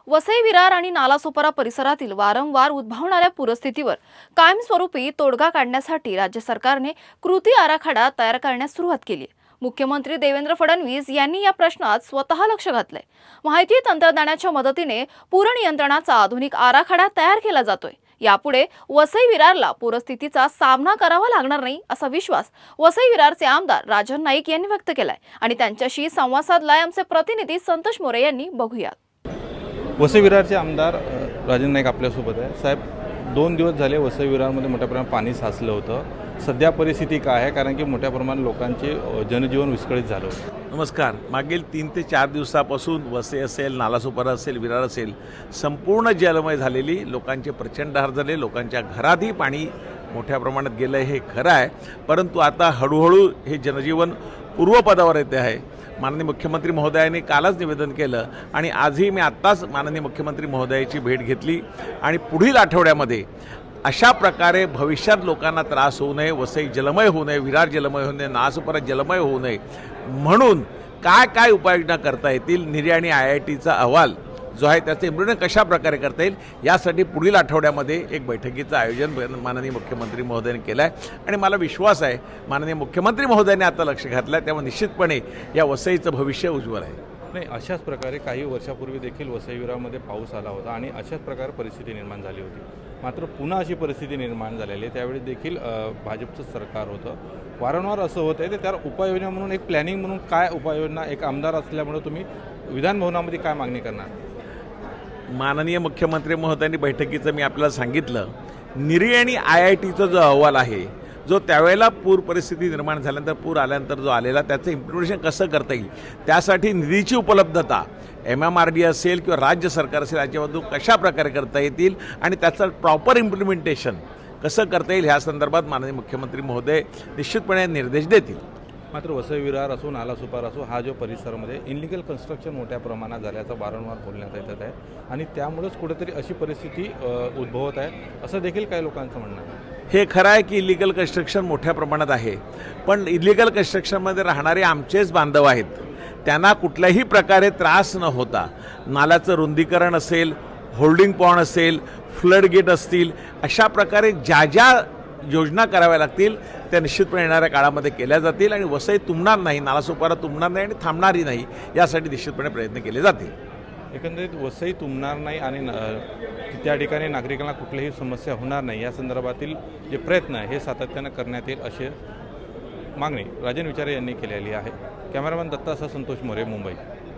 वसई विरार आणि नालासोपारा परिसरातील वारंवार उद्भवणाऱ्या पूरस्थितीवर कायमस्वरूपी तोडगा काढण्यासाठी राज्य सरकारने कृती आराखडा तयार करण्यास सुरुवात केली आहे। मुख्यमंत्री देवेंद्र फडणवीस यांनी या प्रश्नात स्वतः लक्ष घातलंय। माहिती तंत्रज्ञानाच्या मदतीने पूर नियंत्रणाचा आधुनिक आराखडा तयार केला जातोय। यापुढे वसई विरारला पूरस्थितीचा सामना करावा लागणार नाही असा विश्वास वसई विरारचे आमदार राजन नाईक यांनी व्यक्त केलाय आणि त्यांच्याशी संवाद साधलाय आमचे प्रतिनिधी संतोष मोरे यांनी। बघूया। वसई विरारचे आमदार राजन नाईक आपल्यासोबत आहे। साहेब, 2 दिवस झाले वसई विरारमध्ये मोठ्या प्रमाणात पाणी साचलं होतं। सध्या परिस्थिती काय आहे, कारण की मोठ्या प्रमाणात लोकांचे जनजीवन विस्कळीत झालं होतं। नमस्कार। मागील 3 ते 4 दिवसापासून वसई असेल, नालासोपारा असेल, विरार असेल, संपूर्ण जलमय झालेली, लोकांचे प्रचंड हाल झाले। लोकांच्या घरातही पाणी मोठ्या प्रमाणात गेलं हे खरं आहे, परंतु आता हळूहळू हे जनजीवन पूर्वपदावर येते आहे। माननीय मुख्यमंत्री महोदयांनी कालच निवेदन केलं आणि आजही मी आत्ताच माननीय मुख्यमंत्री महोदयाची भेट घेतली आणि पुढील आठवड्यामध्ये अशा प्रकारे भविष्यात लोकांना त्रास होऊ नये, वसई जलमय होऊ नये, विरार जलमय होऊ नये, नालासोपारा जलमय होऊ नये म्हणून काय काय उपाययोजना करता येतील, निरी आणि IITचा अहवाल जो आहे त्याचे इम्प्लिमेंट कशा प्रकारे करता येईल यासाठी पुढील आठवड्यामध्ये एक बैठकीचं आयोजन माननीय मुख्यमंत्री महोदयांनी केलं आहे आणि मला विश्वास आहे माननीय मुख्यमंत्री महोदयांनी आता लक्ष घातलं आहे, त्यामुळे निश्चितपणे या वसईचं भविष्य उज्ज्वल आहे। नाही, अशाच प्रकारे काही वर्षापूर्वी देखील वसई विरारमध्ये पाऊस आला होता आणि अशाच प्रकारे परिस्थिती निर्माण झाली होती। मात्र पुन्हा अशी परिस्थिती निर्माण झालेली आहे। त्यावेळी देखील भाजपचं सरकार होतं। वारंवार असं होतं आहे, तर त्यावर उपाययोजना म्हणून एक प्लॅनिंग म्हणून काय उपाययोजना, एक आमदार असल्यामुळे तुम्ही विधान भवनामध्ये काय मागणी करणार? माननीय मुख्यमंत्री महोदयांनी बैठकीचं मी आपल्याला सांगितलं, निरी आणि IITचा जो अहवाल आहे, जो त्यावेळेला पूर परिस्थिती निर्माण झाल्यानंतर, पूर आल्यानंतर जो आलेला, त्याचं इम्प्लिमेंटेशन कसं करता येईल, त्यासाठी निधीची उपलब्धता MMRD असेल किंवा राज्य सरकार असेल याच्यामधून कशा प्रकारे करता येतील आणि त्याचं प्रॉपर इम्प्लिमेंटेशन कसं करता येईल ह्या संदर्भात माननीय मुख्यमंत्री महोदय निश्चितपणे निर्देश देतील। मात्र वसई विरार असो, नालासोपारा असो, हा जो परिसरामध्ये इनलिगल कन्स्ट्रक्शन मोठ्या प्रमाणात झाल्याचं वारंवार बोलण्यात येत आहे आणि त्यामुळेच कुठेतरी अशी परिस्थिती उद्भवत आहे असं देखील काही लोकांचं म्हणणं आहे। हे खरं आहे की इलिगल कन्स्ट्रक्शन मोठ्या प्रमाणात आहे, पण इलिगल कन्स्ट्रक्शनमध्ये राहणारे आमचेच बांधव आहेत, त्यांना कुठल्याही प्रकारे त्रास न होता नाल्याचं रुंदीकरण असेल, होल्डिंग पॉन्ड असेल, फ्लड गेट असतील, अशा प्रकारे ज्या ज्या योजना कराव्या लागतील त्या निश्चितपणे येणाऱ्या काळामध्ये केल्या जातील आणि वसई तुंबणार नाही, नालासोपारा तुंबणार नाही आणि थांबणारही नाही, यासाठी निश्चितपणे प्रयत्न केले जातील। एकंदरीत वसई तुंबणार नाही आणि त्या ठिकाणी नागरिकांना कुठलीही समस्या होणार नाही या संदर्भातील जे प्रयत्न आहे हे सातत्यानं करण्यात येईल अशी मागणी राजन विचारे यांनी केलेली आहे। कॅमेरामॅन दत्तासह संतोष मोरे, मुंबई।